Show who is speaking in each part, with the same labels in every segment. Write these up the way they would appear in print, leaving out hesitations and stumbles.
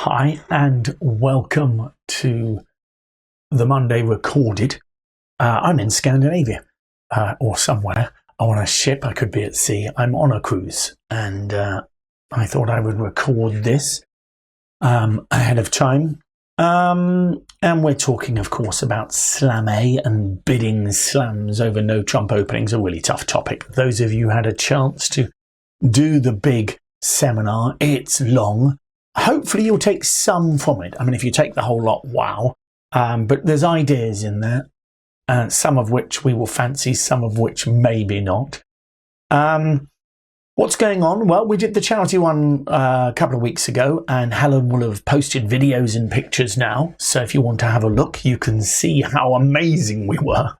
Speaker 1: Hi and welcome to the Monday recorded. I'm in Scandinavia or somewhere on a ship. I could be at sea. I'm on a cruise and I thought I would record this ahead of time. And we're talking, of course, about Slam A and bidding slams over no Trump openings, a really tough topic. Those of you who had a chance to do the big seminar, it's long. Hopefully you'll take some from it. I mean, if you take the whole lot, wow. But there's ideas in there, some of which we will fancy, some of which maybe not. What's going on? Well, we did the charity one a couple of weeks ago, and Helen will have posted videos and pictures now. So if you want to have a look, you can see how amazing we were.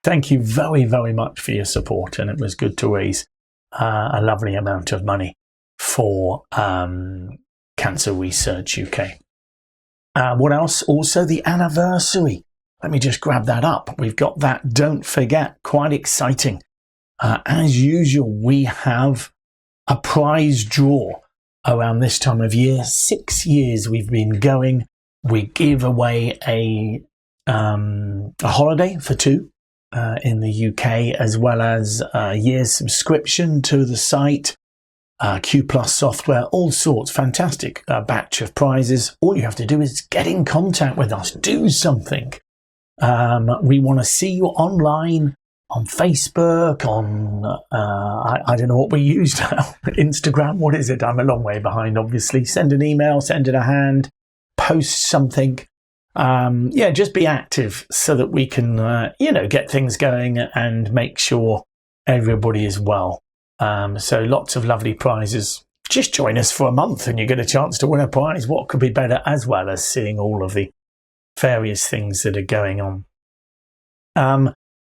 Speaker 1: Thank you very, very much for your support, and it was good to raise a lovely amount of money for Cancer Research UK. What else? Also the anniversary. Let me just grab that up. We've got that, don't forget, quite exciting. As usual, we have a prize draw around this time of year. 6 years we've been going. We give away a holiday for two. In the UK, as well as a year's subscription to the site, Q Plus software, all sorts. Fantastic batch of prizes. All you have to do is get in contact with us, do something. We want to see you online, on Facebook, on I don't know what we use now, Instagram. What is it? I'm a long way behind, obviously. Send an email, send it a hand, post something. Yeah, just be active so that we can, get things going and make sure everybody is well. So lots of lovely prizes. Just join us for a month and you get a chance to win a prize. What could be better, as well as seeing all of the various things that are going on.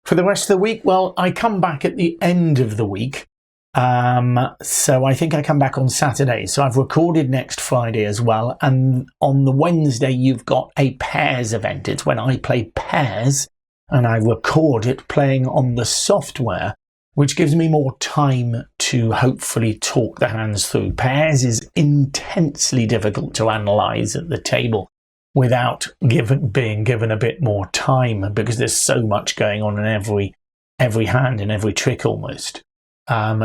Speaker 1: For the rest of the week, well, I come back at the end of the week. So I think I come back on Saturday. So I've recorded next Friday as well. And on the Wednesday, you've got a pairs event. It's when I play pairs and I record it playing on the software, which gives me more time to hopefully talk the hands through. Pairs is intensely difficult to analyze at the table without being given a bit more time, because there's so much going on in every hand and every trick almost.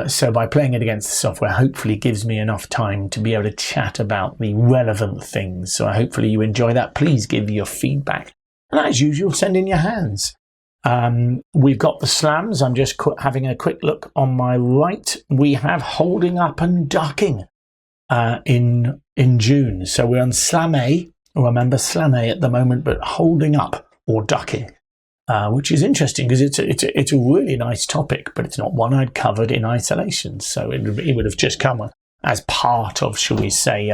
Speaker 1: So by playing it against the software, hopefully gives me enough time to be able to chat about the relevant things. So hopefully you enjoy that. Please give your feedback. And as usual, send in your hands. We've got the slams. I'm just having a quick look on my right. We have holding up and ducking in in June. So we're on Slam A. Remember Slam A at the moment, but holding up or ducking, which is interesting because it's a really nice topic, but it's not one I'd covered in isolation. So it would have just come as part of, shall we say,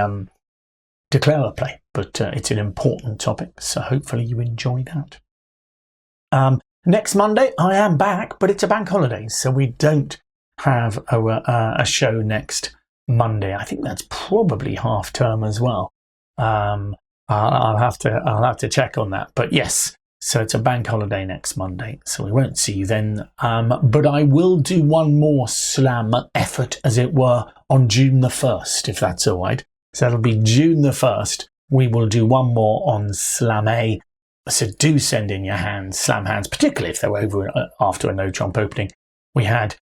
Speaker 1: declare a play. But it's an important topic, so hopefully you enjoy that. Next Monday, I am back, but it's a bank holiday, so we don't have a show next Monday. I think that's probably half term as well. I'll have to check on that. But yes, so it's a bank holiday next Monday, so we won't see you then. But I will do one more slam effort, as it were, on June the 1st, if that's all right. So it'll be June the 1st. We will do one more on Slam A. So do send in your hands, slam hands, particularly if they're over after a no trump opening. We've had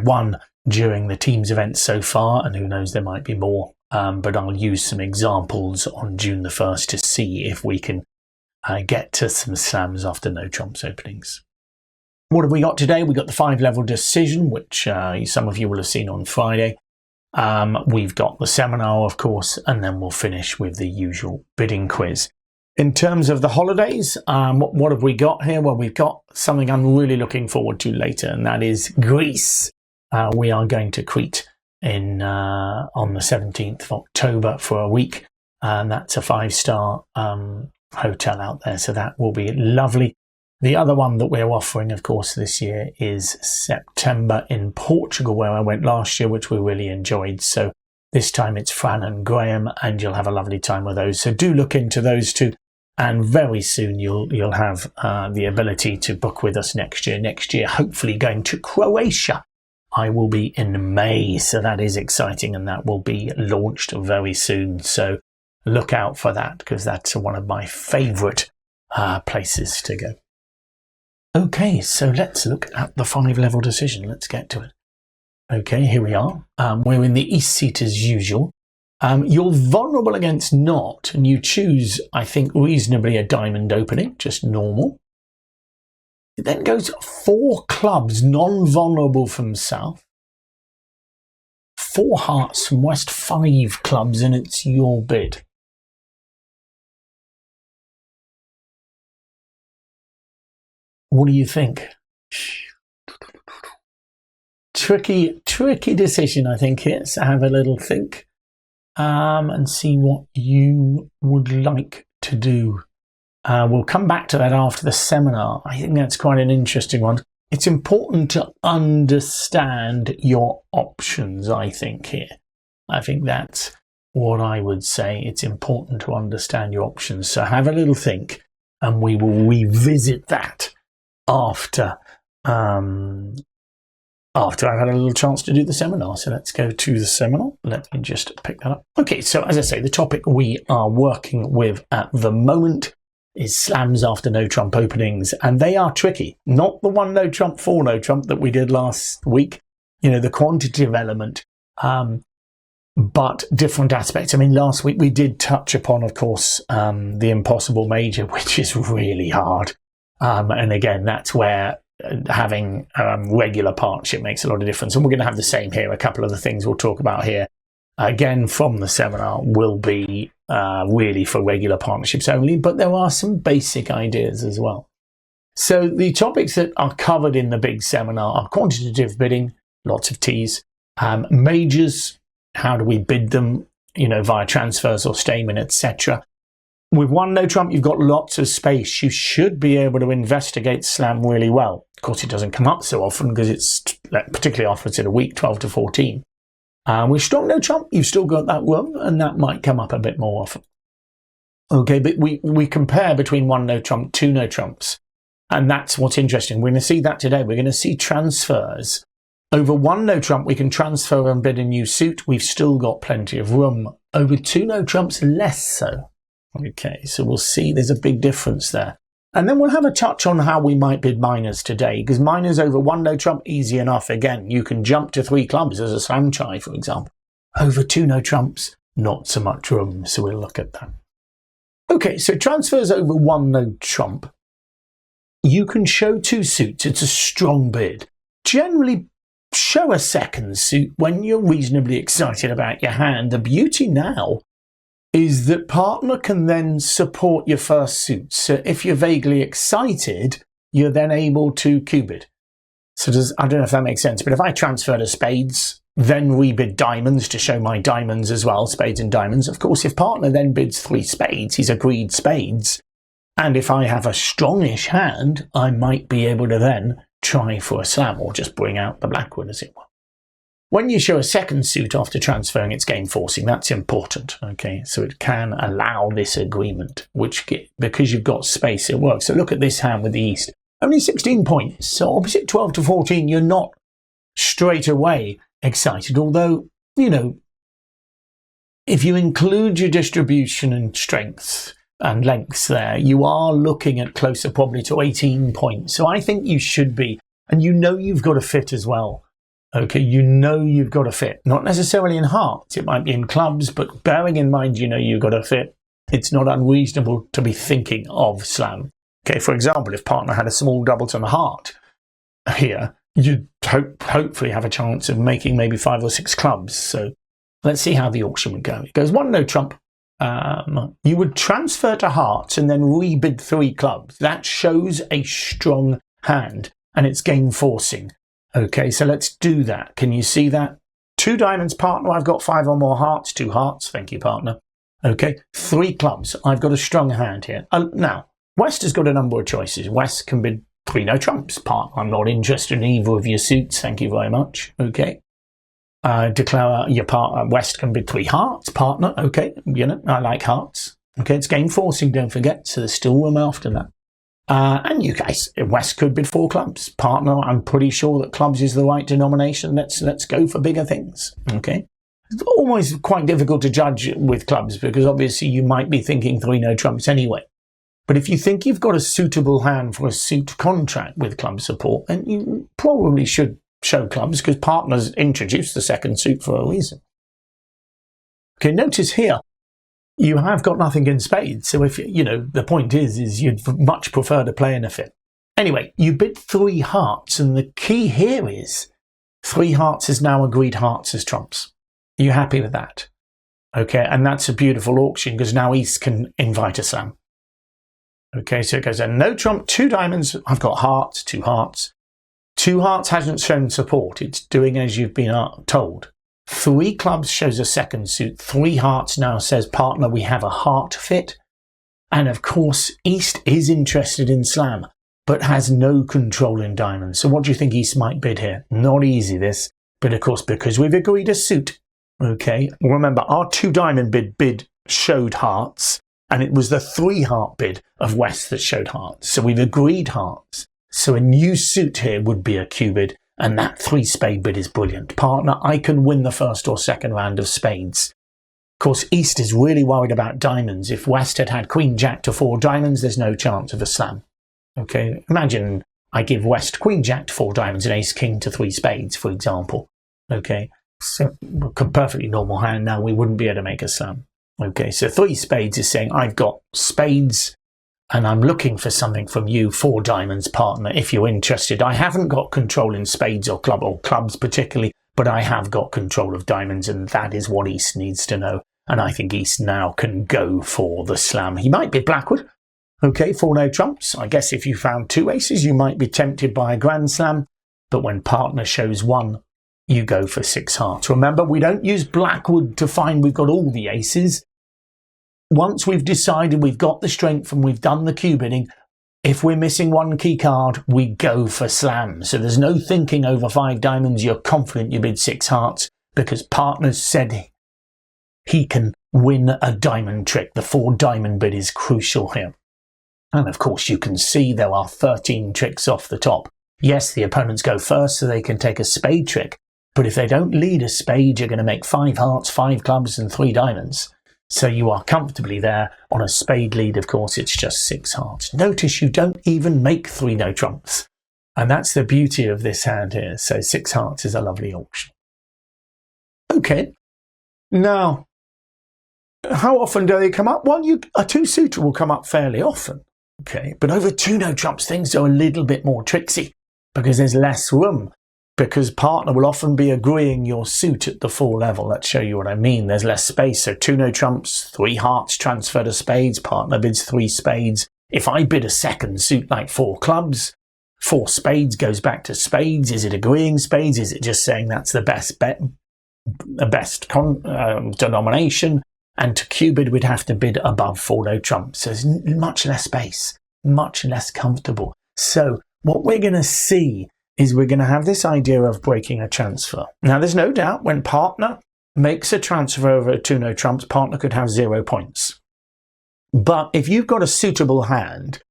Speaker 1: one during the teams event so far, and who knows, there might be more. But I'll use some examples on June the 1st to see if we can get to some slams after no trumps openings. What have we got today? We got the 5-level decision, which some of you will have seen on Friday. We've got the seminar, of course, and then we'll finish with the usual bidding quiz. In terms of the holidays, what have we got here? Well, we've got something I'm really looking forward to later, and that is Greece. We are going to Crete on the 17th of October for a week, and that's a 5-star hotel out there, so that will be lovely. The other one that we're offering, of course, this year is September in Portugal, where I went last year, which we really enjoyed. So this time it's Fran and Graham, and you'll have a lovely time with those. So do look into those two, and very soon you'll have the ability to book with us next year. Next year, hopefully going to Croatia. I will be in May, so that is exciting, and that will be launched very soon. So look out for that, because that's one of my favourite places to go. Okay, so let's look at the 5-level decision. Let's get to it. Okay, here we are. We're in the East seat as usual. You're vulnerable against not, and you choose, I think, reasonably a diamond opening, just normal. It then goes 4 clubs, non-vulnerable from south. 4 hearts from west, 5 clubs, and it's your bid. What do you think? Tricky decision, I think, here. So have a little think and see what you would like to do. We'll come back to that after the seminar. I think that's quite an interesting one. It's important to understand your options, I think, here. I think that's what I would say. It's important to understand your options. So have a little think, and we will revisit that after I've had a little chance to do the seminar. So let's go to the seminar. Let me just pick that up. Okay, so as I say, the topic we are working with at the moment is slams after no trump openings, and they are tricky. Not the 1 no trump, 4 no trump that we did last week, the quantitative element, but different aspects. I mean, last week we did touch upon, of course, the impossible major, which is really hard. And again, that's where having regular partnership makes a lot of difference. And we're going to have the same here. A couple of the things we'll talk about here, again, from the seminar will be really for regular partnerships only, but there are some basic ideas as well. So the topics that are covered in the big seminar are quantitative bidding, lots of T's, majors, how do we bid them, via transfers or stayman, etc. With 1 no trump, you've got lots of space. You should be able to investigate slam really well. Of course, it doesn't come up so often because it's particularly often in a week, 12 to 14. With strong no trump, you've still got that room, and that might come up a bit more often. Okay, but we compare between 1 no trump, 2 no trumps, and that's what's interesting. We're going to see that today. We're going to see transfers. Over 1 no trump, we can transfer and bid a new suit. We've still got plenty of room. Over 2 no trumps, less so. Okay, so we'll see there's a big difference there. And then we'll have a touch on how we might bid minors today, because minors over 1 no trump, easy enough. Again, you can jump to 3 clubs as a slam try, for example. Over 2 no trumps, not so much room, so we'll look at that. Okay, so transfers over 1 no trump. You can show 2 suits, it's a strong bid. Generally, show a second suit when you're reasonably excited about your hand. The beauty now is that partner can then support your first suit. So if you're vaguely excited, you're then able to cube it. So I don't know if that makes sense, but if I transfer to spades, then rebid diamonds to show my diamonds as well, spades and diamonds. Of course, if partner then bids 3 spades, he's agreed spades. And if I have a strongish hand, I might be able to then try for a slam or just bring out the blackwood, as it were. When you show a second suit after transferring, it's game forcing. That's important, okay? So it can allow this agreement, which, because you've got space, it works. So look at this hand with the East. Only 16 points. So opposite 12 to 14, you're not straight away excited. Although, you know, if you include your distribution and strengths and lengths there, you are looking at closer probably to 18 points. So I think you should be. And you know you've got a fit as well. Okay, you know you've got a fit. Not necessarily in hearts, it might be in clubs, but bearing in mind you know you've got a fit, it's not unreasonable to be thinking of slam. Okay, for example, if partner had a small doubleton heart here, you'd hopefully have a chance of making maybe 5 or 6 clubs. So let's see how the auction would go. It goes 1 no trump. You would transfer to hearts and then rebid 3 clubs. That shows a strong hand, and it's game forcing. Okay, so let's do that. Can you see that? 2 diamonds, partner. I've got 5 or more hearts. 2 hearts. Thank you, partner. Okay, 3 clubs. I've got a strong hand here. Now, West has got a number of choices. West can bid 3 no trumps. Partner, I'm not interested in either of your suits. Thank you very much. Okay. Declare your partner. West can bid 3 hearts. Partner, okay. You know, I like hearts. Okay, it's game forcing, don't forget. So there's still room after that. And you guys, West could bid 4 clubs. Partner, I'm pretty sure that clubs is the right denomination. Let's go for bigger things. Okay. It's almost quite difficult to judge with clubs because obviously you might be thinking 3 no trumps anyway. But if you think you've got a suitable hand for a suit contract with club support, then you probably should show clubs because partners introduced the second suit for a reason. Okay, notice here, you have got nothing in spades. So if, you know, the point is you'd much prefer to play in a fit. Anyway, you bid 3 hearts, and the key here is 3 hearts is now agreed hearts as trumps. Are you happy with that? Okay, and that's a beautiful auction because now East can invite a slam. Okay, so it goes a no trump, 2 diamonds. I've got hearts, 2 hearts. 2 hearts hasn't shown support. It's doing as you've been told. 3 clubs shows a second suit. 3 hearts now says, partner, we have a heart fit. And of course, East is interested in slam, but has no control in diamonds. So what do you think East might bid here? Not easy, this. But of course, because we've agreed a suit, okay, remember, our 2 diamond bid showed hearts. And it was the 3 heart bid of West that showed hearts. So we've agreed hearts. So a new suit here would be a cubid. And that 3 spade bid is brilliant. Partner, I can win the first or second round of spades. Of course, East is really worried about diamonds. If West had had Queen Jack to 4 diamonds, there's no chance of a slam. Okay, imagine I give West Queen Jack to 4 diamonds and Ace King to 3 spades, for example. Okay, so a perfectly normal hand now, we wouldn't be able to make a slam. Okay, so 3 spades is saying I've got spades and I'm looking for something from you, 4 diamonds, partner, if you're interested. I haven't got control in spades or clubs particularly, but I have got control of diamonds, and that is what East needs to know. And I think East now can go for the slam. He might be blackwood. Okay, 4 no trumps. I guess if you found 2 aces, you might be tempted by a grand slam. But when partner shows 1, you go for 6 hearts. Remember, we don't use blackwood to find we've got all the aces. Once we've decided we've got the strength and we've done the cubidding, if we're missing 1 key card, we go for slam. So there's no thinking over 5 diamonds. You're confident you bid 6 hearts because partners said he can win a diamond trick. The 4 diamond bid is crucial here. And of course, you can see there are 13 tricks off the top. Yes, the opponents go first so they can take a spade trick. But if they don't lead a spade, you're going to make 5 hearts, 5 clubs and 3 diamonds. So you are comfortably there. On a spade lead, of course, it's just 6 hearts. Notice you don't even make 3 no trumps. And that's the beauty of this hand here. So 6 hearts is a lovely auction. Okay. Now, how often do they come up? Well, a 2-suiter will come up fairly often. Okay. But over 2 no trumps, things are a little bit more tricksy because there's less room because partner will often be agreeing your suit at the 4 level. Let's show you what I mean. There's less space, so 2 no trumps, 3 hearts transfer to spades, partner bids 3 spades. If I bid a second suit like 4 clubs, 4 spades goes back to spades. Is it agreeing spades? Is it just saying that's the best bet, the best denomination? And to Q-bid, we'd have to bid above 4 no trumps. So there's much less space, much less comfortable. So what we're going to see is we're going to have this idea of breaking a transfer. Now, there's no doubt when partner makes a transfer over 2 no trumps, partner could have 0 points. But if you've got a suitable hand,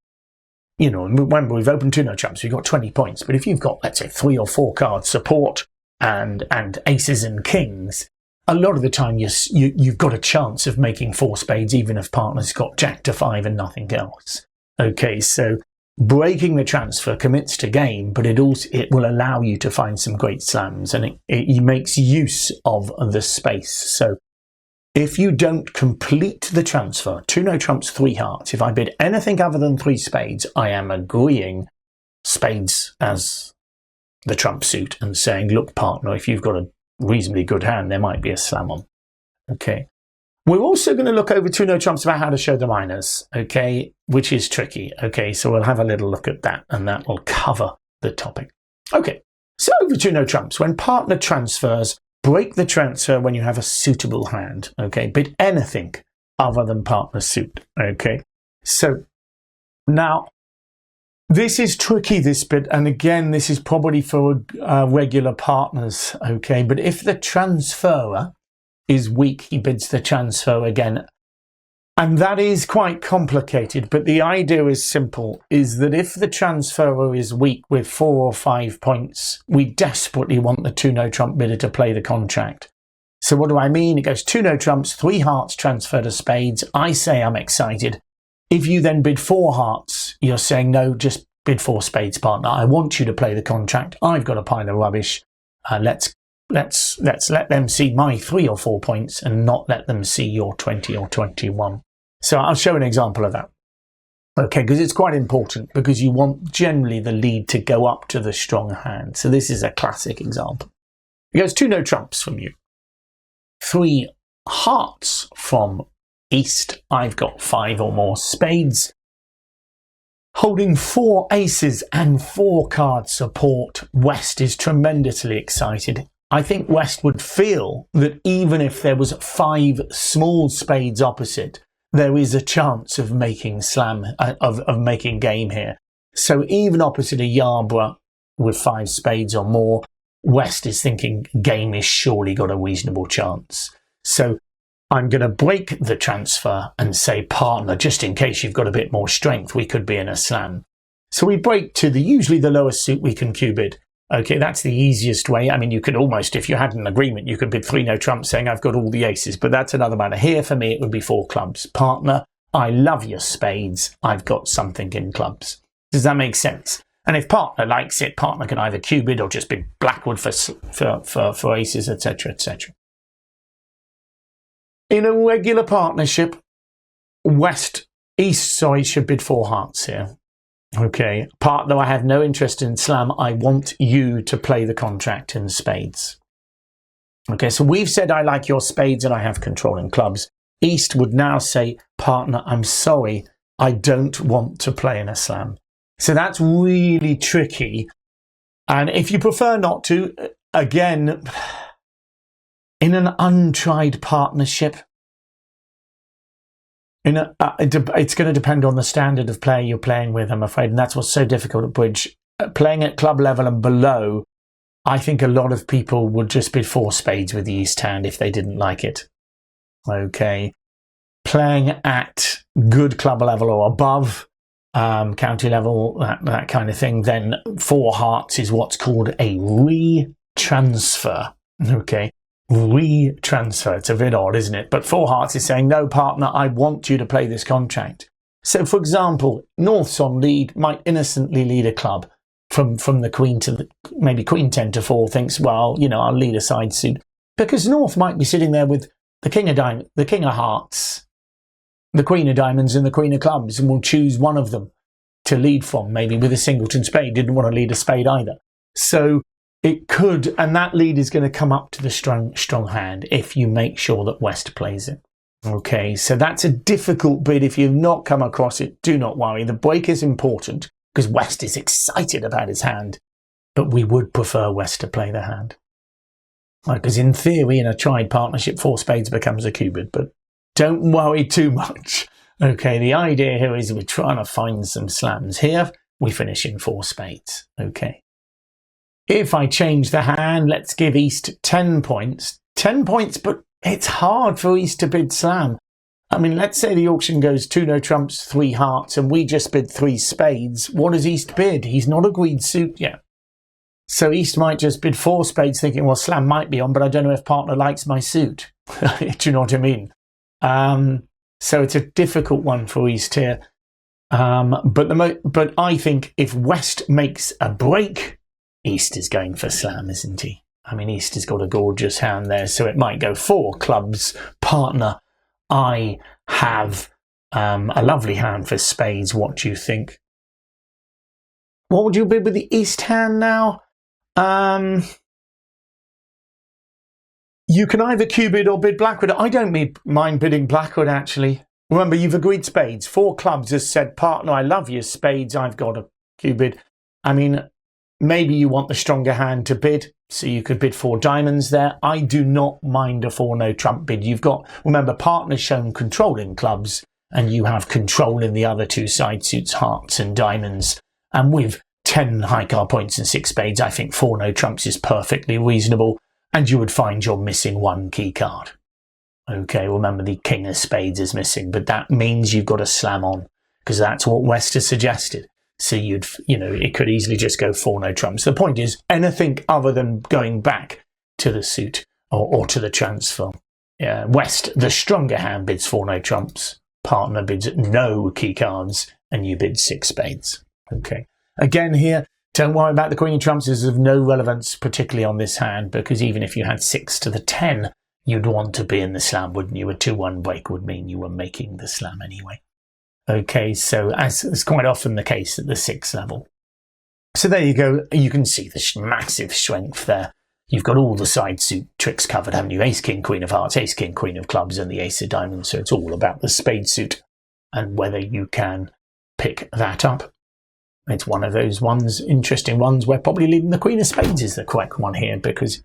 Speaker 1: you know, remember we've opened 2 no trumps, we've got 20 points. But if you've got, let's say, 3 or 4 cards support and aces and kings, a lot of the time you've got a chance of making 4 spades, even if partner's got jack to 5 and nothing else. Okay, so breaking the transfer commits to game, but it will allow you to find some great slams, and it makes use of the space. So if you don't complete the transfer, 2 no trumps, 3 hearts, if I bid anything other than 3 spades, I am agreeing spades as the trump suit and saying, look, partner, if you've got a reasonably good hand, there might be a slam on. Okay. We're also going to look over 2 no trumps about how to show the minors, okay, which is tricky. Okay, so we'll have a little look at that, and that will cover the topic. Okay, so over 2 no trumps, when partner transfers, break the transfer when you have a suitable hand. Okay, bid anything other than partner suit. Okay, so now this is tricky, this bit, and again, this is probably for regular partners. Okay, but if the transferer is weak, he bids the transfer again. And that is quite complicated, but the idea is simple, is that if the transferer is weak with 4 or 5 points, we desperately want the 2 no trump bidder to play the contract. So what do I mean? It goes 2 no trumps, 3 hearts transfer to spades. I say I'm excited. If you then bid 4 hearts, you're saying, no, just bid 4 spades, partner. I want you to play the contract. I've got a pile of rubbish. Let's let them see my 3 or 4 points and not let them see your 20 or 21. So I'll show an example of that. Okay, because it's quite important, because you want generally the lead to go up to the strong hand. So this is a classic example. It goes 2 no trumps from you, 3 hearts from East. I've got 5 or more spades. Holding 4 aces and 4 card support, West is tremendously excited. I think West would feel that even if there was 5 small spades opposite, there is a chance of making of making game here. So even opposite a Yarborough with 5 spades or more, West is thinking game is surely got a reasonable chance. So I'm going to break the transfer and say, partner, just in case you've got a bit more strength, we could be in a slam. So we break to usually the lowest suit we can Q-bid. Okay, that's the easiest way. I mean, you could almost, if you had an agreement, you could bid 3 no trumps saying I've got all the aces, but that's another matter. Here for me, it would be 4 clubs. Partner, I love your spades. I've got something in clubs. Does that make sense? And if partner likes it, partner can either Q-bid or just bid blackwood for aces, etc., etc. In a regular partnership, East should bid 4 hearts here. Okay, partner, I have no interest in slam. I want you to play the contract in spades. Okay, so we've said I like your spades and I have control in clubs. East would now say, partner, I'm sorry, I don't want to play in a slam. So that's really tricky. And if you prefer not to, again, in an untried partnership, it's going to depend on the standard of player you're playing with, I'm afraid, and that's what's so difficult at bridge. Playing at club level and below, I think a lot of people would just bid 4 spades with the East hand if they didn't like it. Okay. Playing at good club level or above, county level, that kind of thing, then 4 hearts is what's called a re-transfer. Okay. Re-transfer. It's a bit odd, isn't it? But 4 hearts is saying, no, partner, I want you to play this contract. So, for example, North's on lead, might innocently lead a club from the queen to maybe queen 10 to 4, thinks, well, you know, I'll lead a side suit. Because North might be sitting there with the king of hearts, the queen of diamonds and the queen of clubs, and will choose one of them to lead from, maybe with a singleton spade. Didn't want to lead a spade either. So it could, and that lead is going to come up to the strong hand if you make sure that West plays it. Okay, so that's a difficult bid. If you've not come across it, do not worry. The break is important because West is excited about his hand, but we would prefer West to play the hand. Because in theory, in a tried partnership, 4 spades becomes a cubid, but don't worry too much. Okay, the idea here is we're trying to find some slams. Here, we finish in 4 spades. Okay. If I change the hand, let's give East 10 points. 10 points, but it's hard for East to bid slam. I mean, let's say the auction goes 2 no trumps, 3 hearts, and we just bid 3 spades. What does East bid? He's not agreed suit yet. So East might just bid 4 spades thinking, well, slam might be on, but I don't know if partner likes my suit. Do you know what I mean? So it's a difficult one for East here. But I think if West makes a break, East is going for slam, isn't he? I mean, East has got a gorgeous hand there, so it might go 4 clubs. Partner, I have a lovely hand for spades. What do you think? What would you bid with the East hand now? You can either cubid or bid blackwood. I don't mind bidding blackwood, actually. Remember, you've agreed spades. 4 clubs has said, partner, I love your spades. I've got a cubid. I mean, maybe you want the stronger hand to bid, so you could bid 4 diamonds there. I do not mind a 4 no trump bid. You've got, remember, partner's shown control in clubs, and you have control in the other 2 side suits, hearts and diamonds. And with 10 high card points and 6 spades, I think 4 no trumps is perfectly reasonable, and you would find you're missing 1 key card. Okay, remember the king of spades is missing, but that means you've got to slam on, because that's what West has suggested. So it could easily just go 4 no trumps. The point is, anything other than going back to the suit or to the transfer. Yeah, West, the stronger hand, bids 4 no trumps. Partner bids no key cards, and you bid 6 spades. Okay. Again here, don't worry about the queen of trumps. This is of no relevance, particularly on this hand, because even if you had 6 to the 10, you'd want to be in the slam, wouldn't you? A 2-1 break would mean you were making the slam anyway. Okay, so as is quite often the case at the 6th level. So there you go. You can see the massive strength there. You've got all the side suit tricks covered, haven't you? Ace, king, queen of hearts, ace, king, queen of clubs, and the ace of diamonds. So it's all about the spade suit and whether you can pick that up. It's one of those interesting ones where probably leading the queen of spades is the correct one here, because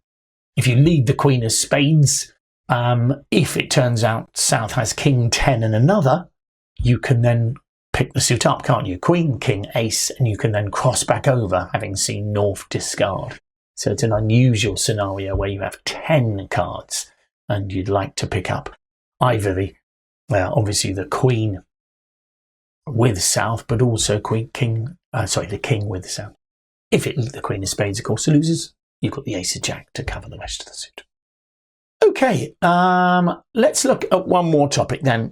Speaker 1: if you lead the queen of spades, if it turns out South has king 10 and another, you can then pick the suit up, can't you? Queen, king, ace, and you can then cross back over, having seen North discard. So it's an unusual scenario where you have 10 cards and you'd like to pick up either obviously the queen with South, but also the king with South. If the queen of spades, of course, loses, you've got the ace of jack to cover the rest of the suit. Okay, let's look at one more topic then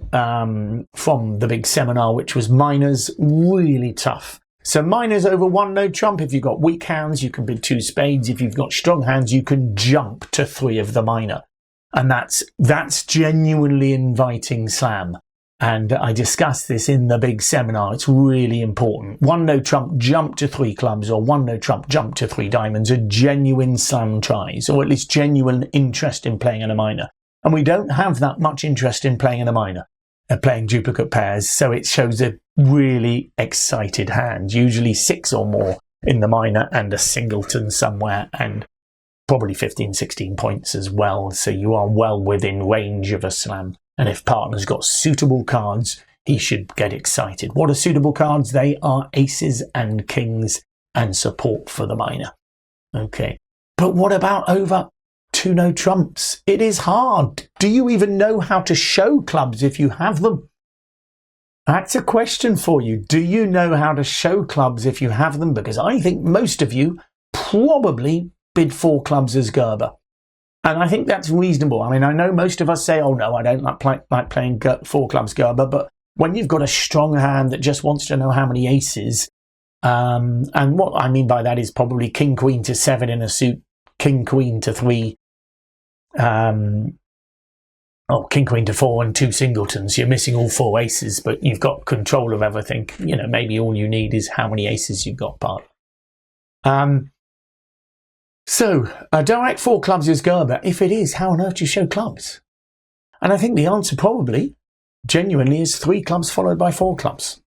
Speaker 1: from the big seminar, which was minors. Really tough. So minors over 1 no trump. If you've got weak hands, you can bid 2 spades. If you've got strong hands, you can jump to 3 of the minor. And that's genuinely inviting slam. And I discussed this in the big seminar. It's really important. 1 no trump, jump to 3 clubs, or 1 no trump, jump to 3 diamonds are genuine slam tries, or at least genuine interest in playing in a minor. And we don't have that much interest in playing in a minor, playing duplicate pairs. So it shows a really excited hand, usually 6 or more in the minor and a singleton somewhere, and probably 15, 16 points as well. So you are well within range of a slam. And if partner's got suitable cards, he should get excited. What are suitable cards? They are aces and kings and support for the minor. Okay. But what about over 2 no trumps? It is hard. Do you even know how to show clubs if you have them? That's a question for you. Do you know how to show clubs if you have them? Because I think most of you probably bid 4 clubs as Gerber. And I think that's reasonable. I mean, I know most of us say, oh no, I don't like playing 4 clubs Gerber, but when you've got a strong hand that just wants to know how many aces, and what I mean by that is probably king, queen to 7 in a suit, king, queen to 3, king, queen to 4 and 2 singletons. You're missing all 4 aces, but you've got control of everything. You know, maybe all you need is how many aces you've got, part. So, direct 4 clubs is Gerber. If it is, how on earth do you show clubs? And I think the answer probably, genuinely, is 3 clubs followed by 4 clubs.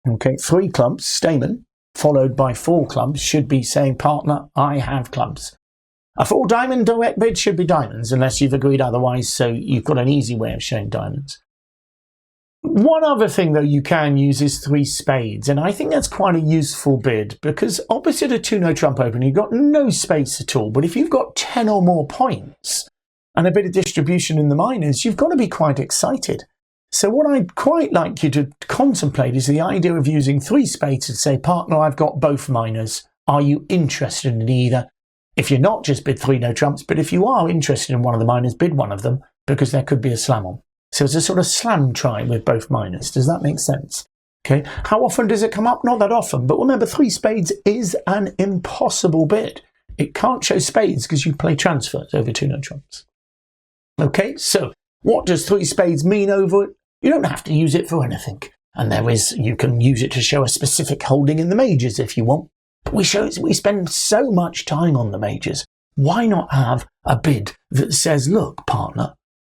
Speaker 1: Okay, 3 clubs, Stamen, followed by 4 clubs should be saying, partner, I have clubs. A 4 diamond direct bid should be diamonds, unless you've agreed otherwise, so you've got an easy way of showing diamonds. One other thing, though, you can use is 3 spades, and I think that's quite a useful bid, because opposite a 2 no trump open, you've got no space at all, but if you've got 10 or more points and a bit of distribution in the minors, you've got to be quite excited. So what I'd quite like you to contemplate is the idea of using 3 spades and say, partner, I've got both minors. Are you interested in either? If you're not, just bid 3 no trumps, but if you are interested in one of the minors, bid one of them, because there could be a slam on. So it's a sort of slam try with both minors. Does that make sense? Okay. How often does it come up? Not that often, but remember, 3 spades is an impossible bid. It can't show spades because you play transfers over 2 no trumps. Okay, so what does 3 spades mean over it? You don't have to use it for anything. And you can use it to show a specific holding in the majors if you want. But we spend so much time on the majors. Why not have a bid that says, look, partner,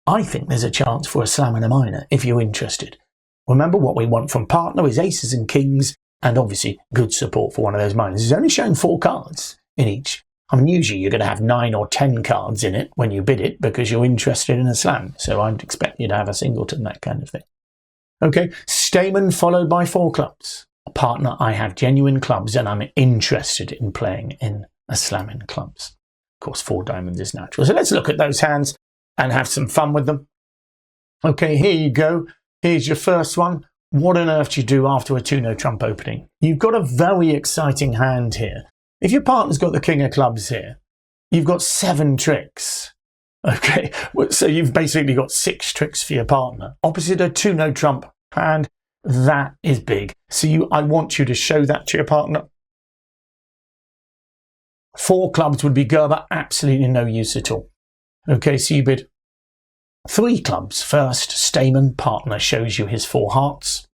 Speaker 1: I think there's a chance for a slam and a minor if you're interested. Remember, what we want from partner is aces and kings, and obviously good support for one of those minors. It's only showing 4 cards in each. I mean, usually you're going to have 9 or 10 cards in it when you bid it because you're interested in a slam. So I'd expect you to have a singleton, that kind of thing. Okay, Stamen followed by 4 clubs. Partner, I have genuine clubs and I'm interested in playing in a slam in clubs. Of course, 4 diamonds is natural. So let's look at those hands and have some fun with them. Okay, here you go. Here's your first one. What on earth do you do after a 2 no trump opening? You've got a very exciting hand here. If your partner's got the king of clubs here, you've got 7 tricks. Okay, so you've basically got 6 tricks for your partner. Opposite a 2 no trump hand, that is big. So I want you to show that to your partner. 4 clubs would be Gerber, absolutely no use at all. Okay, so you bid 3 clubs first. Stamen, partner shows you his 4 hearts.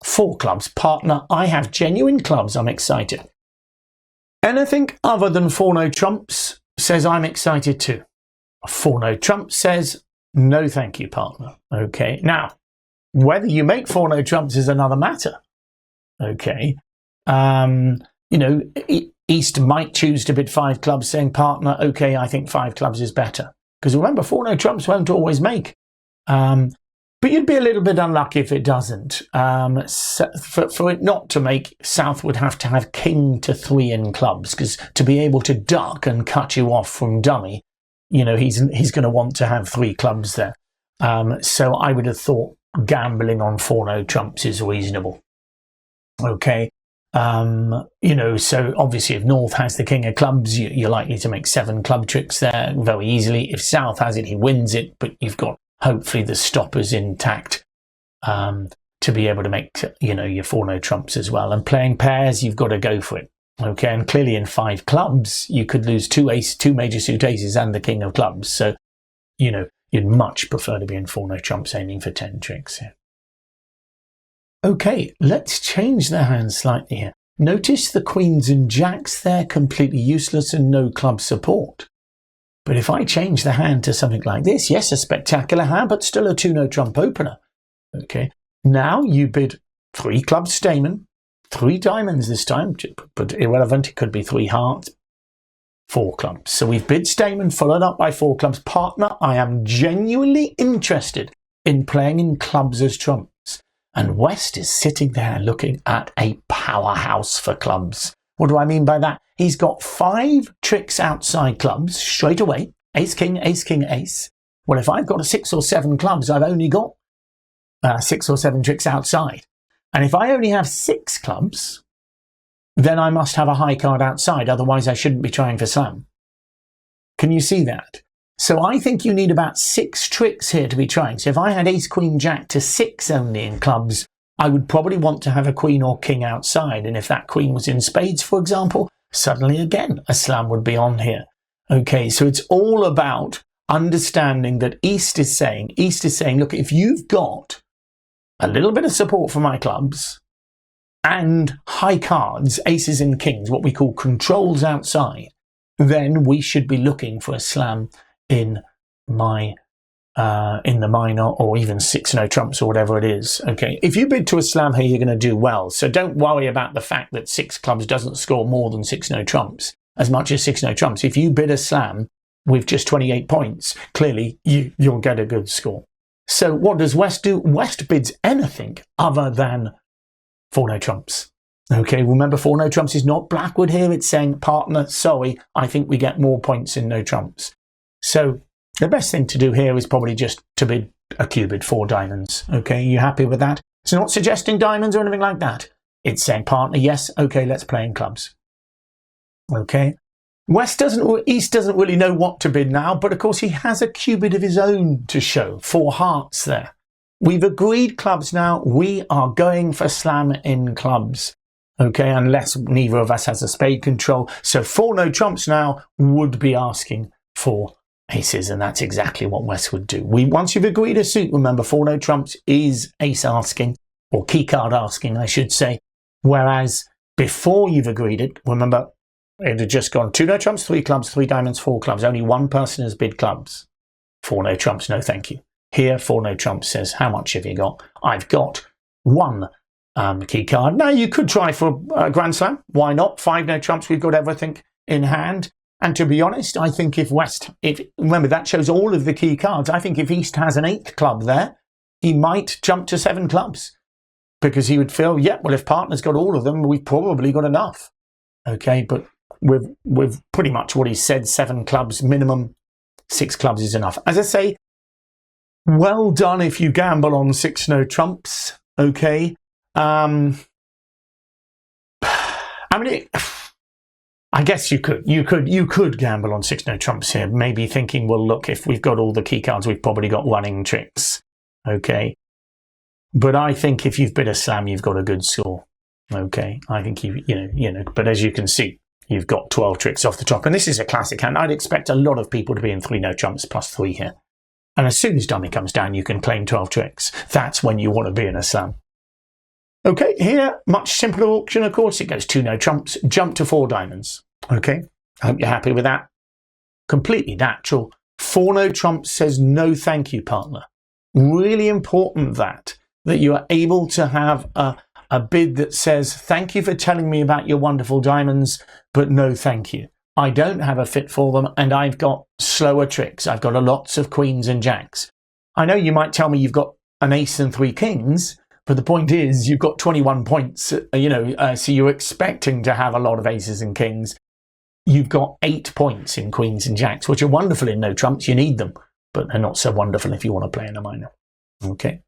Speaker 1: 4 clubs, partner, I have genuine clubs, I'm excited. Anything other than 4 no trumps says I'm excited too. 4 no trumps says no thank you, partner. Okay, now whether you make 4 no trumps is another matter. Okay, East might choose to bid 5 clubs saying, partner, okay, I think 5 clubs is better. Because remember, 4 no trumps won't always make. But you'd be a little bit unlucky if it doesn't. For it not to make, South would have to have king to 3 in clubs, because to be able to duck and cut you off from dummy, he's going to want to have 3 clubs there. So I would have thought gambling on 4 no trumps is reasonable. Okay. So obviously if North has the king of clubs, you're likely to make 7 club tricks there very easily. If South has it, he wins it, but you've got hopefully the stoppers intact to be able to make, your 4 no trumps as well. And playing pairs, you've got to go for it. Okay, and clearly in 5 clubs, you could lose 2 major suit aces and the king of clubs. So, you'd much prefer to be in 4 no trumps aiming for 10 tricks here. Okay, let's change the hand slightly here. Notice the queens and jacks there, completely useless and no club support. But if I change the hand to something like this, yes, a spectacular hand, but still a 2 no trump opener. Okay, now you bid 3 clubs Stamen, 3 diamonds this time, but irrelevant, it could be 3 hearts, 4 clubs. So we've bid Stamen, followed up by 4 clubs. Partner, I am genuinely interested in playing in clubs as trumps. And West is sitting there looking at a powerhouse for clubs. What do I mean by that? He's got 5 tricks outside clubs straight away. Ace, king, ace. Well, if I've got 6 or 7 clubs, I've only got 6 or 7 tricks outside. And if I only have 6 clubs, then I must have a high card outside. Otherwise, I shouldn't be trying for slam. Can you see that? So I think you need about 6 tricks here to be trying. So if I had ace, queen, jack to 6 only in clubs, I would probably want to have a queen or king outside. And if that queen was in spades, for example, suddenly again, a slam would be on here. Okay, so it's all about understanding that East is saying, look, if you've got a little bit of support for my clubs and high cards, aces and kings, what we call controls outside, then we should be looking for a slam in the minor, or even 6 no trumps or whatever it is. Okay, if you bid to a slam here, you're going to do well. So don't worry about the fact that 6 clubs doesn't score more than 6 no trumps as much as 6 no trumps. If you bid a slam with just 28 points, clearly you'll get a good score. So what does West do? West bids anything other than 4 no trumps. Okay, remember 4 no trumps is not Blackwood here. It's saying, partner, sorry, I think we get more points in no trumps. So the best thing to do here is probably just to bid a cubid 4 diamonds. Okay, you happy with that? It's not suggesting diamonds or anything like that. It's saying, partner, yes, okay, let's play in clubs. Okay. East doesn't really know what to bid now, but of course he has a cubid of his own to show. 4 hearts there. We've agreed clubs now. We are going for slam in clubs. Okay, unless neither of us has a spade control. So 4 no trumps now would be asking for aces, and that's exactly what West would do. Once you've agreed a suit, remember 4 no trumps is ace asking, or key card asking, I should say. Whereas before you've agreed it, remember, it had just gone 2 no trumps, 3 clubs, 3 diamonds, 4 clubs. Only one person has bid clubs. 4 no trumps, no thank you. Here, 4 no trumps says, how much have you got? I've got 1 key card. Now you could try for a grand slam. Why not? 5 no trumps, we've got everything in hand. And to be honest, I think if remember that shows all of the key cards, I think if East has an 8th club there, he might jump to 7 clubs. Because he would feel, yeah, well, if partner's got all of them, we've probably got enough. Okay, but with pretty much what he said, 7 clubs minimum, 6 clubs is enough. As I say, well done if you gamble on 6 no trumps. Okay. I mean, I guess you could gamble on 6 no trumps here, maybe thinking, well, look, if we've got all the key cards, we've probably got running tricks. Okay. But I think if you've bid a slam, you've got a good score. Okay. I think you know, but as you can see, you've got 12 tricks off the top. And this is a classic hand. I'd expect a lot of people to be in 3 no trumps plus 3 here. And as soon as dummy comes down, you can claim 12 tricks. That's when you want to be in a slam. Okay, here, much simpler auction, of course. It goes 2 no trumps, jump to 4 diamonds. Okay, I hope you're happy with that. Completely natural. 4 no trumps says no thank you, partner. Really important that you are able to have a bid that says, thank you for telling me about your wonderful diamonds, but no thank you. I don't have a fit for them, and I've got slower tricks. I've got lots of queens and jacks. I know you might tell me you've got an ace and 3 kings, but the point is you've got 21 points, so you're expecting to have a lot of aces and kings. You've got 8 points in queens and jacks, which are wonderful in no trumps. You need them, but they're not so wonderful if you want to play in a minor. Okay.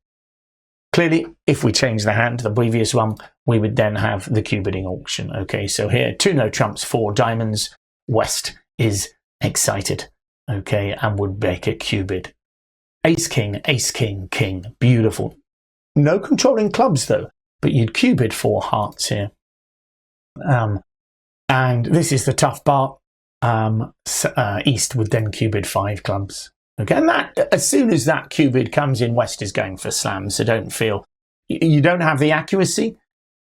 Speaker 1: Clearly, if we change the hand to the previous one, we would then have the cubiding auction. Okay, so here, 2 no trumps, 4 diamonds. West is excited, okay, and would make a cubid. Ace, king, king. Beautiful. No controlling clubs, though, but you'd cubid 4 hearts here. And this is the tough part. East would then cubid 5 clubs. Okay, and that, as soon as that cubid comes in, West is going for slams, so don't feel... You don't have the accuracy,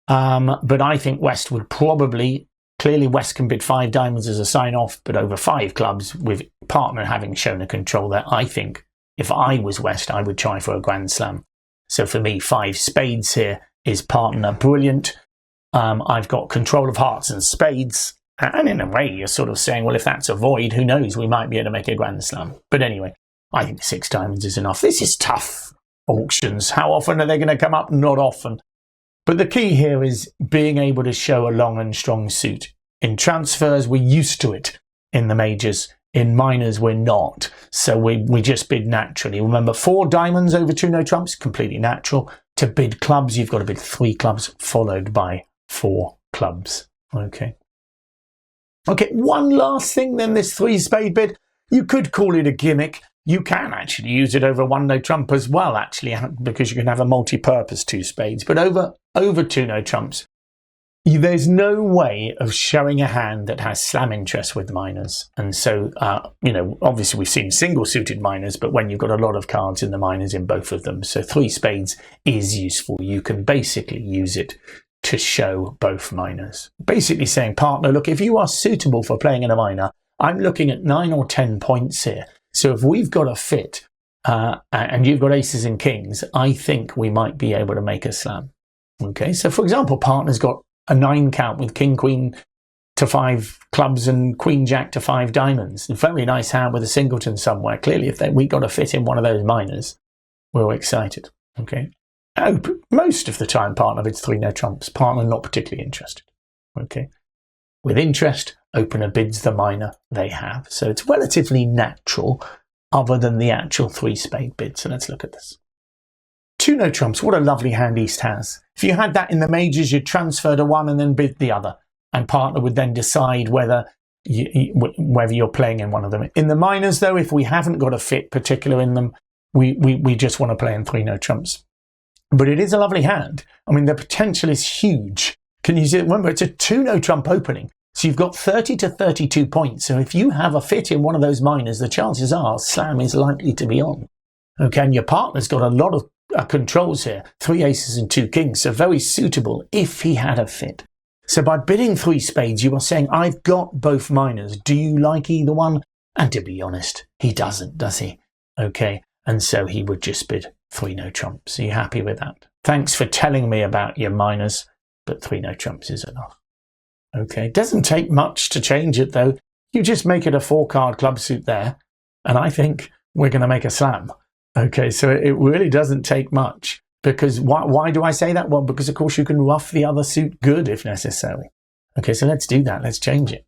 Speaker 1: but I think West would probably... Clearly, West can bid 5 diamonds as a sign-off, but over 5 clubs, with partner having shown a control there, I think if I was West, I would try for a grand slam. So for me, 5 spades here is partner brilliant. I've got control of hearts and spades. And in a way, you're sort of saying, well, if that's a void, who knows? We might be able to make a grand slam. But anyway, I think 6 diamonds is enough. This is tough auctions. How often are they going to come up? Not often. But the key here is being able to show a long and strong suit. In transfers, we're used to it. In the majors, in minors, we're not. So we just bid naturally. Remember, 4 diamonds over 2 no trumps, completely natural. To bid clubs, you've got to bid 3 clubs, followed by 4 clubs. Okay. Okay, one last thing then, this 3 spade bid. You could call it a gimmick. You can actually use it over 1 no trump as well, actually, because you can have a multi-purpose 2 spades. But over 2 no trumps, there's no way of showing a hand that has slam interest with minors. And so, obviously we've seen single-suited minors, but when you've got a lot of cards in the minors in both of them. So 3 spades is useful. You can basically use it to show both minors. Basically saying, partner, look, if you are suitable for playing in a minor, I'm looking at 9 or 10 points here. So if we've got a fit and you've got aces and kings, I think we might be able to make a slam. Okay, so for example, partner's got a 9 count with king, queen to 5 clubs and queen, jack to 5 diamonds. A very nice hand with a singleton somewhere. Clearly, if we got a fit in one of those minors, we're excited. Okay, most of the time, partner bids 3 no trumps. Partner not particularly interested. Okay, with interest, opener bids the minor they have. So it's relatively natural, other than the actual 3 spade bid. So let's look at this. 2 no trumps. What a lovely hand East has. If you had that in the majors, you'd transfer to one and then bid the other, and partner would then decide whether you're playing in one of them. In the minors, though, if we haven't got a fit particular in them, we just want to play in 3 no trumps. But it is a lovely hand. I mean, the potential is huge. Can you see it? Remember, it's a 2 no trump opening. So you've got 30 to 32 points. So if you have a fit in one of those minors, the chances are slam is likely to be on. Okay, and your partner's got a lot of controls here. 3 aces and 2 kings. So very suitable if he had a fit. So by bidding 3 spades, you are saying, I've got both minors. Do you like either one? And to be honest, he doesn't, does he? Okay, and so he would just bid 3 no trumps. Are you happy with that? Thanks for telling me about your minors, but 3 no trumps is enough. Okay, doesn't take much to change it though. You just make it a 4-card club suit there, and I think we're going to make a slam. Okay, so it really doesn't take much. Because why do I say that? Well, because of course you can rough the other suit good if necessary. Okay, so let's do that. Let's change it.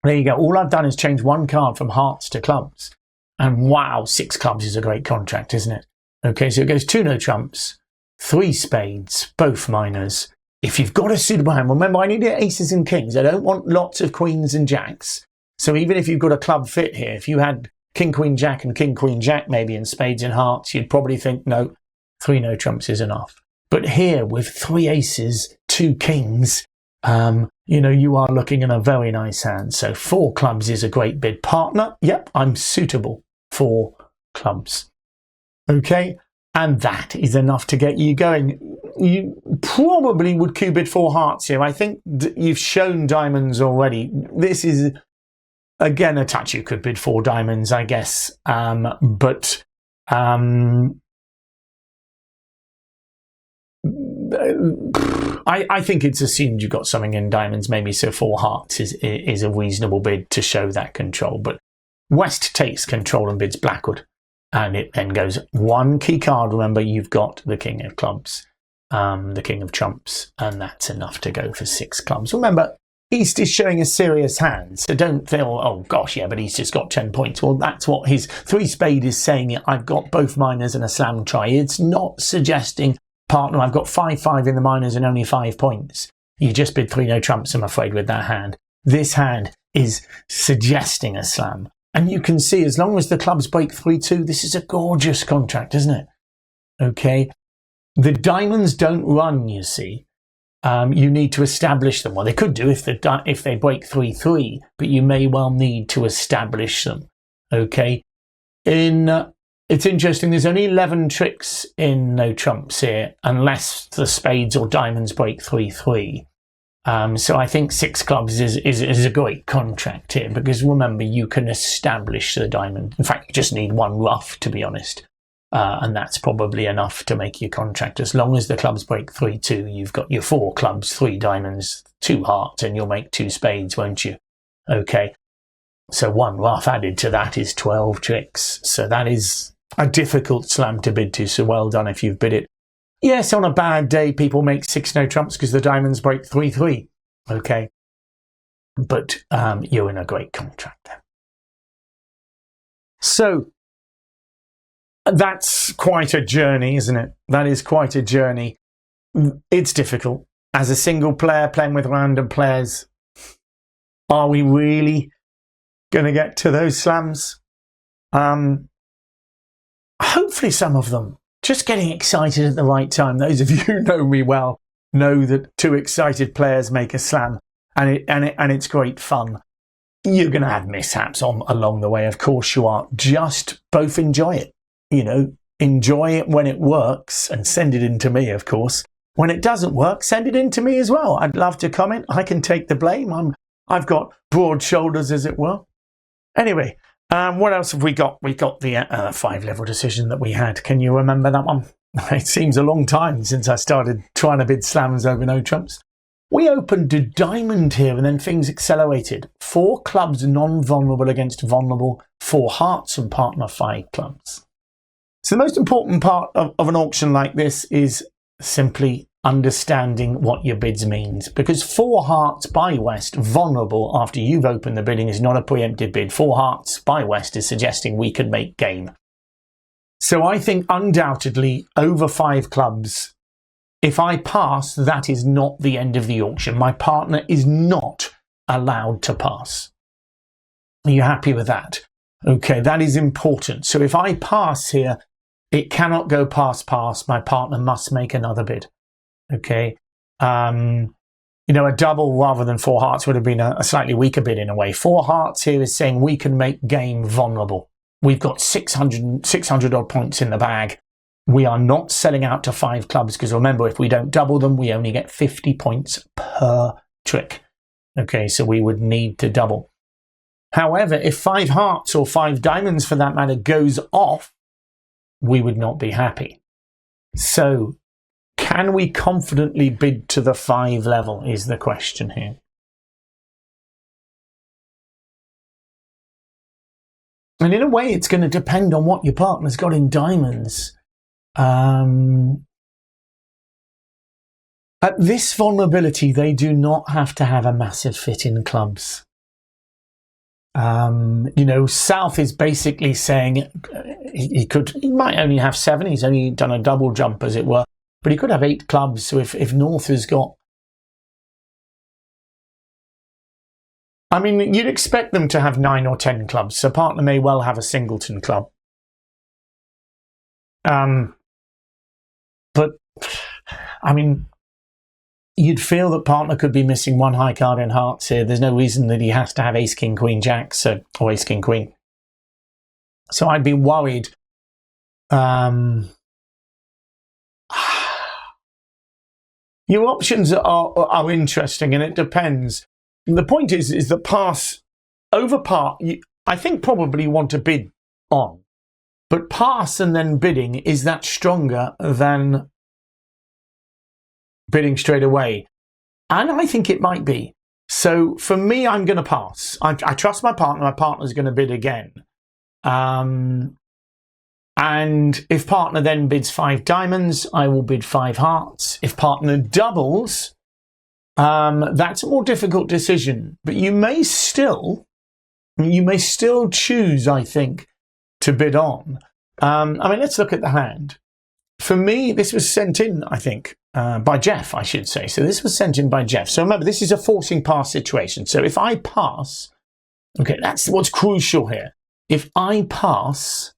Speaker 1: There you go. All I've done is change 1 card from hearts to clubs. And wow, 6 clubs is a great contract, isn't it? Okay, so it goes 2 no trumps, 3 spades, both minors. If you've got a suitable hand, remember I need aces and kings. I don't want lots of queens and jacks. So even if you've got a club fit here, if you had king, queen, jack and king, queen, jack maybe in spades and hearts, you'd probably think, no, 3 no trumps is enough. But here with 3 aces, 2 kings, you are looking at a very nice hand. So 4 clubs is a great bid. Partner, yep, I'm suitable. 4 clubs. Okay, and that is enough to get you going. You probably would bid 4 hearts here. I think you've shown diamonds already. This is, again, a touch. You could bid 4 diamonds, I guess. I think it's assumed you've got something in diamonds, maybe, so 4 hearts is a reasonable bid to show that control. But West takes control and bids blackwood, and it then goes 1 key card. Remember, you've got the king of clubs, the king of trumps, and that's enough to go for 6 clubs. Remember, East is showing a serious hand, so don't feel, oh gosh, yeah, but he's just got 10 points. Well, that's what his 3 spade is saying. I've got both minors and a slam try. It's not suggesting, partner, I've got 5-5 in the minors and only 5 points. You just bid 3 no trumps, I'm afraid, with that hand. This hand is suggesting a slam. And you can see, as long as the clubs break 3-2, this is a gorgeous contract, isn't it? Okay. The diamonds don't run, you see. You need to establish them. Well, they could do if they break 3-3, but you may well need to establish them. Okay. It's interesting, there's only 11 tricks in no trumps here, unless the spades or diamonds break 3-3. So I think 6 clubs is a great contract here, because remember, you can establish the diamond. In fact, you just need 1 rough, to be honest. And that's probably enough to make your contract. As long as the clubs break 3-2, you've got your 4 clubs, 3 diamonds, 2 hearts, and you'll make 2 spades, won't you? Okay. So 1 rough added to that is 12 tricks. So that is a difficult slam to bid to, so well done if you've bid it. Yes, on a bad day, people make 6 no trumps because the diamonds break 3-3. Okay. But you're in a great contract there. So that's quite a journey, isn't it? That is quite a journey. It's difficult. As a single player playing with random players, are we really going to get to those slams? Hopefully some of them. Just getting excited at the right time. Those of you who know me well know that 2 excited players make a slam, and it's great fun. You're going to have mishaps along the way, of course you are. Just both enjoy it. Enjoy it when it works, and send it in to me, of course. When it doesn't work, send it in to me as well. I'd love to comment. I can take the blame. I've got broad shoulders, as it were. Anyway, what else have we got? We got the 5-level decision that we had. Can you remember that one? It seems a long time since I started trying to bid slams over no trumps. We opened to diamond here and then things accelerated. 4 clubs non-vulnerable against vulnerable, 4 hearts and partner 5 clubs. So the most important part of an auction like this is simply understanding what your bids means, because 4 hearts by West vulnerable after you've opened the bidding is not a preempted bid. 4 hearts by West is suggesting we could make game. So I think undoubtedly over 5 clubs, if I pass, that is not the end of the auction. My partner is not allowed to pass. Are you happy with that? Okay, that is important. So if I pass here, it cannot go pass. My partner must make another bid. Okay. You know, a double rather than 4 hearts would have been a slightly weaker bid in a way. 4 hearts here is saying we can make game vulnerable. We've got 600 odd points in the bag. We are not selling out to 5 clubs because remember, if we don't double them, we only get 50 points per trick. Okay, so we would need to double. However, if 5 hearts or 5 diamonds for that matter goes off, we would not be happy. So can we confidently bid to the 5 level is the question here. And in a way, it's going to depend on what your partner's got in diamonds. At this vulnerability, they do not have to have a massive fit in clubs. You know, South is basically saying he might only have 7. He's only done a double jump, as it were, but he could have 8 clubs. So if North has got, I mean, you'd expect them to have 9 or 10 clubs. So partner may well have a singleton club. But I mean, you'd feel that partner could be missing 1 high card in hearts here. There's no reason that he has to have ace, king, queen, jack, so, or ace, king, queen. So I'd be worried. Your options are interesting, and it depends. And the point is that pass over part, I think probably want to bid on. But pass and then bidding, is that stronger than bidding straight away? And I think it might be. So for me, I'm going to pass. I trust my partner. My partner's going to bid again. And if partner then bids 5 diamonds, I will bid 5 hearts. If partner doubles, that's a more difficult decision. But you may still choose, I think, to bid on. I mean, let's look at the hand. For me, this was sent in, I think, by Jeff, I should say. So this was sent in by Jeff. So remember, this is a forcing pass situation. So if I pass, okay, that's what's crucial here. If I pass,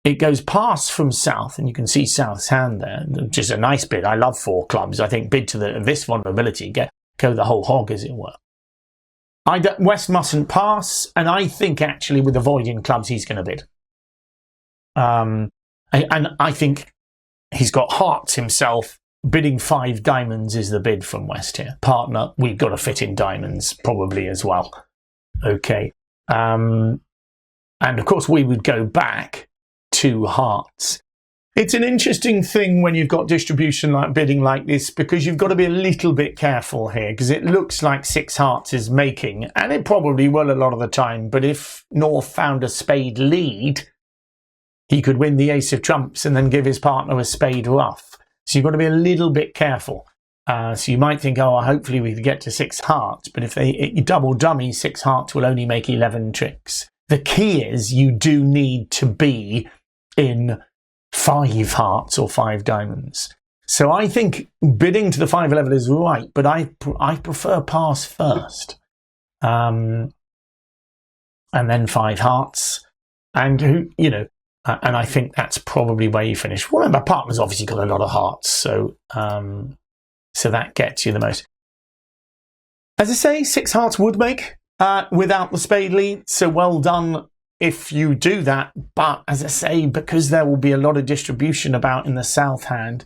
Speaker 1: it goes pass from South, and you can see South's hand there, which is a nice bid. I love 4 clubs. I think bid to this vulnerability, go the whole hog, as it were. West mustn't pass, and I think actually with avoiding clubs, he's going to bid. And I think he's got hearts himself. Bidding 5 diamonds is the bid from West here. Partner, we've got to fit in diamonds probably as well. Okay. And of course we would go back to hearts. It's an interesting thing when you've got distribution like bidding like this, because you've got to be a little bit careful here, because it looks like 6 hearts is making, and it probably will a lot of the time. But if North found a spade lead, he could win the ace of trumps and then give his partner a spade ruff. So you've got to be a little bit careful. So you might think, oh, hopefully we can get to 6 hearts. But if you double dummy, 6 hearts will only make 11 tricks. The key is you do need to be in 5 hearts or 5 diamonds. So I think bidding to the 5 level is right, but I prefer pass first. And then 5 hearts. And and I think that's probably where you finish. Well, my partner's obviously got a lot of hearts, so that gets you the most. As I say, 6 hearts would make without the spade lead, so well done if you do that. But as I say, because there will be a lot of distribution about in the South hand,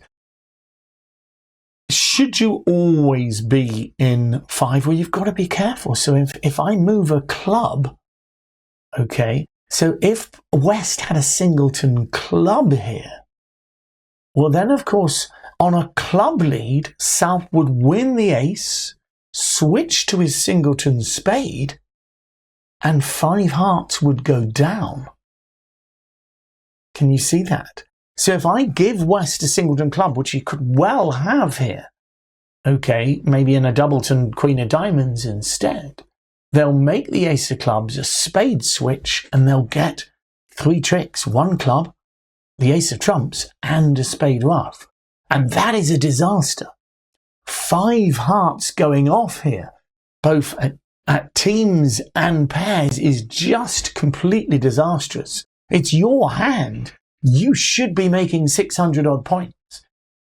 Speaker 1: should you always be in 5? Well, you've got to be careful. So if I move a club, Okay, so if West had a singleton club here, well then of course on a club lead, South would win the ace, switch to his singleton spade, and 5 hearts would go down. Can you see that? So if I give West a singleton club, which he could well have here, okay, maybe in a doubleton queen of diamonds instead, they'll make the ace of clubs a spade switch and they'll get 3 tricks, 1 club, the ace of trumps, and a spade ruff. And that is a disaster. 5 hearts going off here, both at teams and pairs, is just completely disastrous. It's your hand. You should be making 600 odd points.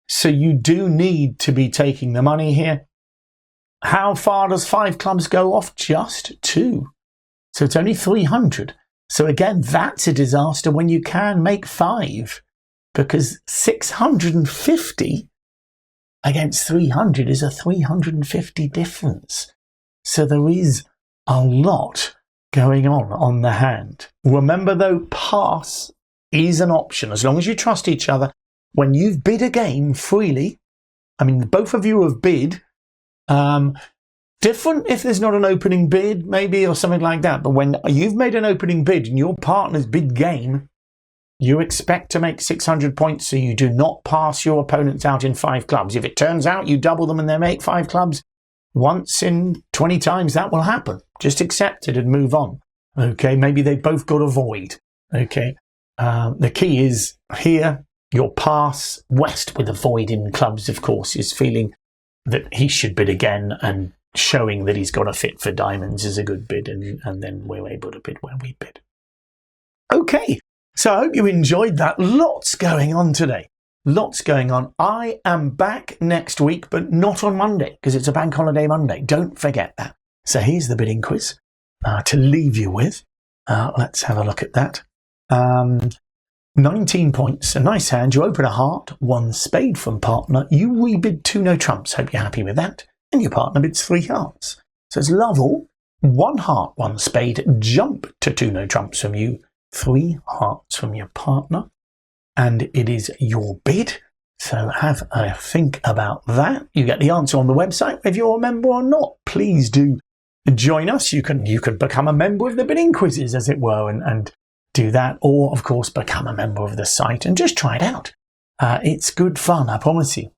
Speaker 1: So you do need to be taking the money here. How far does 5 clubs go off? Just 2. So it's only 300. So again, that's a disaster when you can make 5, because 650 against 300 is a 350 difference. So there is a lot going on the hand. Remember though, pass is an option as long as you trust each other. When you've bid a game freely, I mean, both of you have bid, different if there's not an opening bid maybe or something like that, but when you've made an opening bid and your partner's bid game, you expect to make 600 points, so you do not pass your opponents out in 5 clubs. If it turns out you double them and they make 5 clubs, once in 20 times that will happen. Just accept it and move on. Okay, maybe they both got a void. Okay, the key is here, your pass. West with a void in clubs, of course, is feeling that he should bid again, and showing that he's got a fit for diamonds is a good bid, and then we're able to bid where we bid. Okay, so I hope you enjoyed that. Lots going on today. Lots going on. I am back next week, but not on Monday, because it's a bank holiday Monday. Don't forget that. So here's the bidding quiz to leave you with. Let's have a look at that. 19 points, a nice hand. You open a heart, 1 spade from partner. You rebid 2 no trumps. Hope you're happy with that. And your partner bids 3 hearts. So it's love all. 1 heart, 1 spade. Jump to 2 no trumps from you. 3 hearts from your partner. And it is your bid. So have a think about that. You get the answer on the website. If you're a member or not, please do join us. You can become a member of the bidding quizzes, as it were, and do that. Or, of course, become a member of the site and just try it out. It's good fun, I promise you.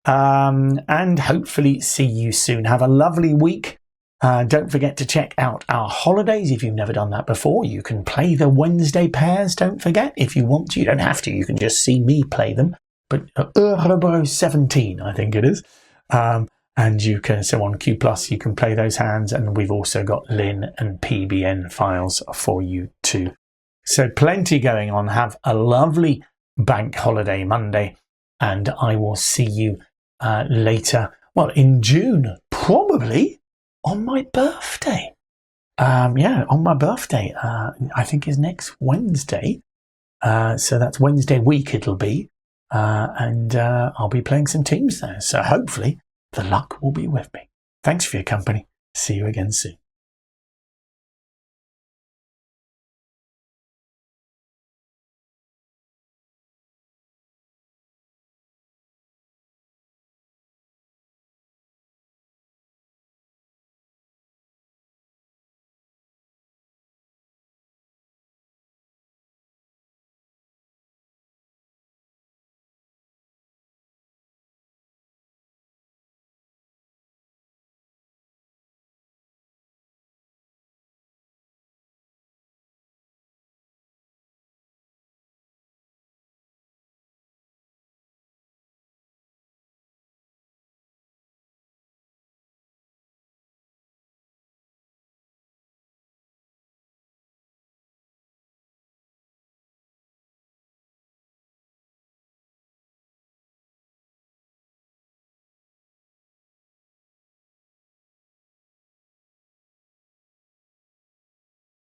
Speaker 1: And hopefully see you soon. Have a lovely week. Don't forget to check out our holidays. If you've never done that before, you can play the Wednesday pairs. Don't forget, if you want to. You don't have to. You can just see me play them. But Euro 17, I think it is. And you can, so on Q+, you can play those hands. And we've also got Lin and PBN files for you too. So plenty going on. Have a lovely bank holiday Monday. And I will see you later. Well, in June, probably on my birthday. Yeah, on my birthday. I think is next Wednesday. So that's Wednesday week it'll be. And I'll be playing some teams there. So hopefully the luck will be with me. Thanks for your company. See you again soon.